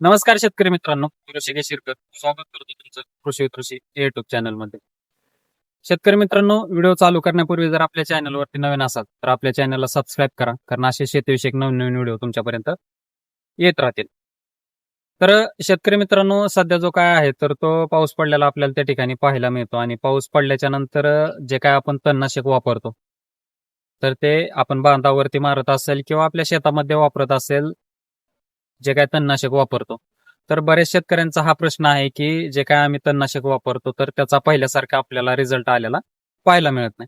नमस्कार शेतकरी मित्रांनो, ऋषिकेश शिरकर स्वागत करतो तुमचं कृषी युट्यूब चॅनल मध्ये. शेतकरी मित्रांनो, व्हिडिओ चालू करण्यापूर्वी जर आपल्या चॅनलवरती नवीन असाल तर आपल्या चॅनलला सबस्क्राईब करा, कारण असे शेतीविषयक नवीन व्हिडिओ तुमच्यापर्यंत येत राहतील. तर शेतकरी मित्रांनो, सध्या जो काय आहे तर तो पाऊस पडलेला आपल्याला त्या ठिकाणी पाहायला मिळतो आणि पाऊस पडल्याच्या नंतर जे काय आपण तणनाशक वापरतो तर ते आपण बांधावरती मारत असेल किंवा आपल्या शेतामध्ये वापरत असेल जे काय तणनाशक वापरतो. तर बऱ्याच शेतकऱ्यांचा हा प्रश्न आहे की जे काय आम्ही तणनाशक वापरतो तर त्याचा पहिल्यासारखा आपल्याला रिझल्ट आलेला पाहायला मिळत नाही.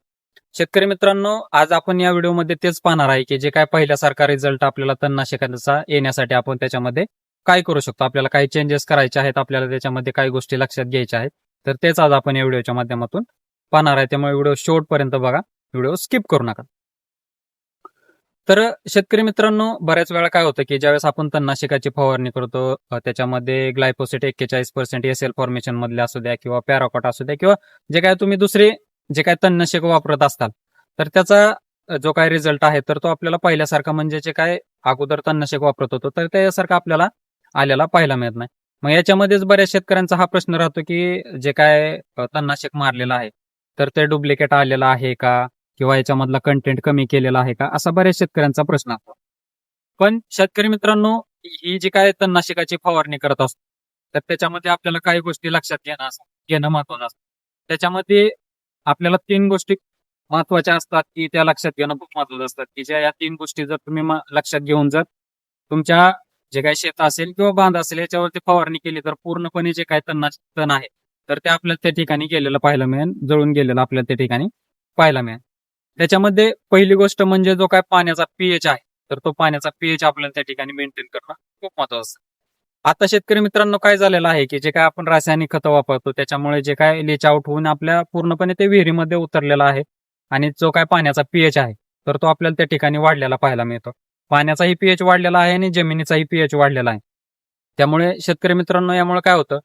शेतकरी मित्रांनो, आज आपण या व्हिडिओमध्ये तेच पाहणार आहे की जे काय पहिल्यासारखा रिझल्ट आपल्याला तणनाशकांचा येण्यासाठी आपण त्याच्यामध्ये काय करू शकतो, आपल्याला काही चेंजेस करायचे आहेत, आपल्याला त्याच्यामध्ये काही गोष्टी लक्षात घ्यायच्या आहेत. तर तेच आज आपण या व्हिडिओच्या माध्यमातून पाहणार आहे. त्यामुळे व्हिडिओ शेवटपर्यंत बघा, व्हिडिओ स्किप करू नका. तर शेतकरी मित्रांनो, बऱ्याच वेळा काय होतं की ज्यावेळेस आपण तणनाशकाची फवारणी करतो त्याच्यामध्ये ग्लायफोसेट 41% एसएल फॉर्मेशन मधले असू द्या किंवा पॅराकॉट असू द्या किंवा जे काय तुम्ही दुसरे जे काय तणनाशक वापरत असताल तर त्याचा जो काय रिझल्ट आहे तर तो आपल्याला पहिल्यासारखा म्हणजे जे काय अगोदर तणनाशक वापरत होतो तर त्यासारखा आपल्याला आलेला पाहायला मिळत नाही. मग याच्यामध्येच बऱ्याच शेतकऱ्यांचा हा प्रश्न राहतो की जे काय तणनाशक मारलेलं आहे तर ते डुप्लिकेट आलेलं आहे का किंवा याच्यामधला कंटेंट कमी केलेला आहे का, असा बऱ्याच शेतकऱ्यांचा प्रश्न असतो. पण शेतकरी मित्रांनो, ही जी काय तणनाशकाची फवारणी करत असतो तर त्याच्यामध्ये आपल्याला काही गोष्टी लक्षात घेणं महत्वाचं असतं. त्याच्यामध्ये आपल्याला 3 गोष्टी महत्वाच्या असतात की त्या लक्षात घेणं खूप महत्वाचं असतं की ज्या या 3 गोष्टी जर तुम्ही लक्षात घेऊन जर तुमच्या जे काही शेत असेल किंवा बांध असेल याच्यावरती फवारणी केली तर पूर्णपणे जे काय तण आहे तर ते आपल्याला त्या ठिकाणी गेलेलं पाहायला मिळेल, जळून गेलेलं आपल्याला त्या ठिकाणी पाहायला मिळेल. त्याच्यामध्ये पहिली गोष्ट म्हणजे जो काय पाण्याचा पीएच आहे तर तो पाण्याचा पीएच आपल्याला त्या ठिकाणी मेंटेन करणं खूप महत्वाचं असतं. आता शेतकरी मित्रांनो, काय झालेलं आहे की जे काय आपण रासायनिक खतं वापरतो त्याच्यामुळे जे काय लीच आउट होऊन आपल्या पूर्णपणे ते विहिरीमध्ये उतरलेलं आहे आणि जो काय पाण्याचा पीएच आहे तर तो आपल्याला त्या ठिकाणी वाढलेला पाहायला मिळतो. पाण्याचाही पीएच वाढलेला आहे आणि जमिनीचाही पीएच वाढलेला आहे. त्यामुळे शेतकरी मित्रांनो, यामुळे काय होतं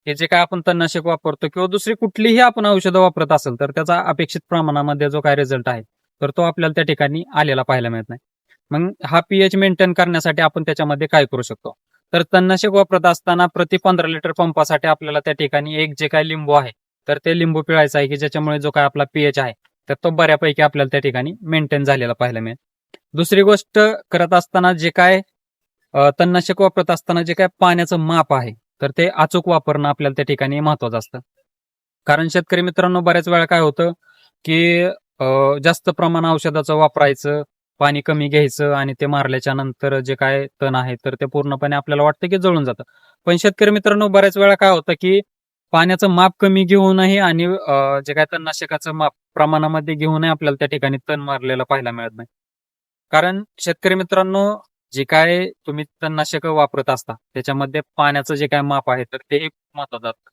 की जे काय आपण तणनाशक वापरतो किंवा दुसरी कुठलीही आपण औषधं वापरत असेल तर त्याचा अपेक्षित प्रमाणामध्ये जो काय रिझल्ट आहे तर तो आपल्याला त्या ठिकाणी आलेला पाहायला मिळत नाही. मग हा पीएच मेंटेन करण्यासाठी आपण त्याच्यामध्ये काय करू शकतो, तर तणनाशक वापरत असताना प्रति 15 लिटर पंपासाठी आपल्याला त्या ठिकाणी एक जे काय लिंबू आहे तर ते लिंबू पिळायचं आहे की ज्याच्यामुळे जो काय आपला पीएच आहे तर तो बऱ्यापैकी आपल्याला त्या ठिकाणी मेंटेन झालेला पाहायला मिळेल. दुसरी गोष्ट करत असताना जे काय तणनाशक वापरत असताना जे काय पाण्याचं माप आहे तर ते अचूक वापरणं आपल्याला त्या ठिकाणी महत्वाचं असतं. कारण शेतकरी मित्रांनो, बऱ्याच वेळा काय होतं की जास्त प्रमाण औषधाचं वापरायचं, पाणी कमी घ्यायचं आणि ते मारल्याच्या नंतर जे काय तण आहे तर ते पूर्णपणे आपल्याला वाटतं की जळून जातं. पण शेतकरी मित्रांनो, बऱ्याच वेळा काय होतं की पाण्याचं माप कमी घेऊनही आणि जे काय तणनाशकाचं माप प्रमाणामध्ये घेऊनही आपल्याला त्या ठिकाणी तण मारलेलं पाहायला मिळत नाही. कारण शेतकरी मित्रांनो, जे काय तुम्ही तणनाशक वापरत असता त्याच्यामध्ये पाण्याचं जे काय माप आहे तर ते महत्वाचं असतं.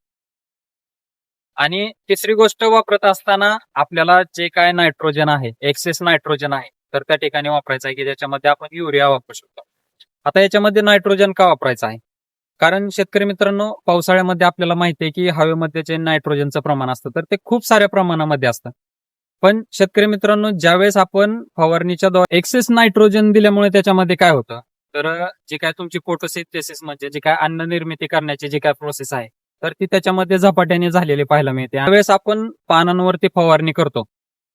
आणि तिसरी गोष्ट वापरत असताना आपल्याला जे काय नायट्रोजन आहे, एक्सेस नायट्रोजन आहे तर त्या ठिकाणी वापरायचं आहे की ज्याच्यामध्ये आपण युरिया वापरू शकतो. आता याच्यामध्ये नायट्रोजन का वापरायचं आहे, कारण शेतकरी मित्रांनो, पावसाळ्यामध्ये आपल्याला माहिती आहे की हवेमध्ये जे नायट्रोजनचं प्रमाण असतं तर ते खूप साऱ्या प्रमाणामध्ये असतं. पण शेतकरी मित्रांनो, ज्यावेळेस आपण फवारणीच्या द्वारे एक्सेस नायट्रोजन दिल्यामुळे त्याच्यामध्ये काय होतं, तर जे काय तुमची फोटोसिंथेसिस म्हणजे जे काय अन्न निर्मिती करण्याची जी काय प्रोसेस आहे तर ती त्याच्यामध्ये झपाट्याने झालेली पाहायला मिळते. त्यावेळेस आपण पानांवरती फवारणी करतो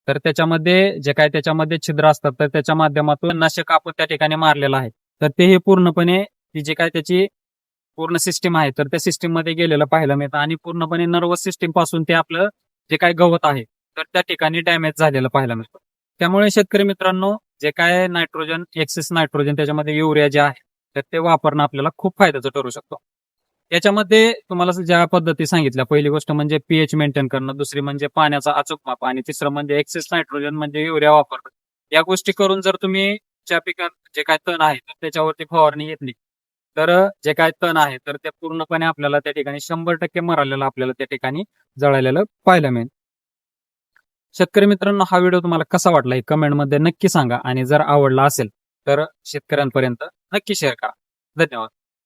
तर त्याच्यामध्ये जे काय त्याच्यामध्ये छिद्र असतात तर त्याच्या माध्यमातून नाशक आपण त्या ठिकाणी मारलेलं आहे तर ते हे पूर्णपणे ती जे काय त्याची पूर्ण सिस्टीम आहे तर त्या सिस्टीम मध्ये गेलेलं पाहायला मिळतं आणि पूर्णपणे नर्वस सिस्टीम पासून ते आपलं जे काय गवत आहे तर त्या ठिकाणी डॅमेज झालेलं पाहायला मिळतं. त्यामुळे शेतकरी मित्रांनो, जे काय नायट्रोजन, एक्सेस नायट्रोजन त्याच्यामध्ये युरिया जे आहे तर ते वापरणं आपल्याला खूप फायद्याचं ठरू शकतो. याच्यामध्ये तुम्हाला ज्या पद्धती सांगितल्या, पहिली गोष्ट म्हणजे पीएच मेंटेन करणं, दुसरी म्हणजे पाण्याचा अचूक माप आणि तिसरं म्हणजे एक्सेस नायट्रोजन म्हणजे युरिया वापरणं. या गोष्टी करून जर तुम्ही च्या पिकात जे काय तण आहे तर त्याच्यावरती फवारणी घेतली तर जे काय तण आहे तर ते पूर्णपणे आपल्याला त्या ठिकाणी 100% मरालेलं आपल्याला त्या ठिकाणी जळालेलं पाहायला मिळेल. शेतकरी मित्रांनो, हा व्हिडिओ तुम्हाला कसा वाटला हे कमेंटमध्ये नक्की सांगा आणि जर आवडला असेल तर शेतकऱ्यांपर्यंत नक्की शेअर करा. धन्यवाद.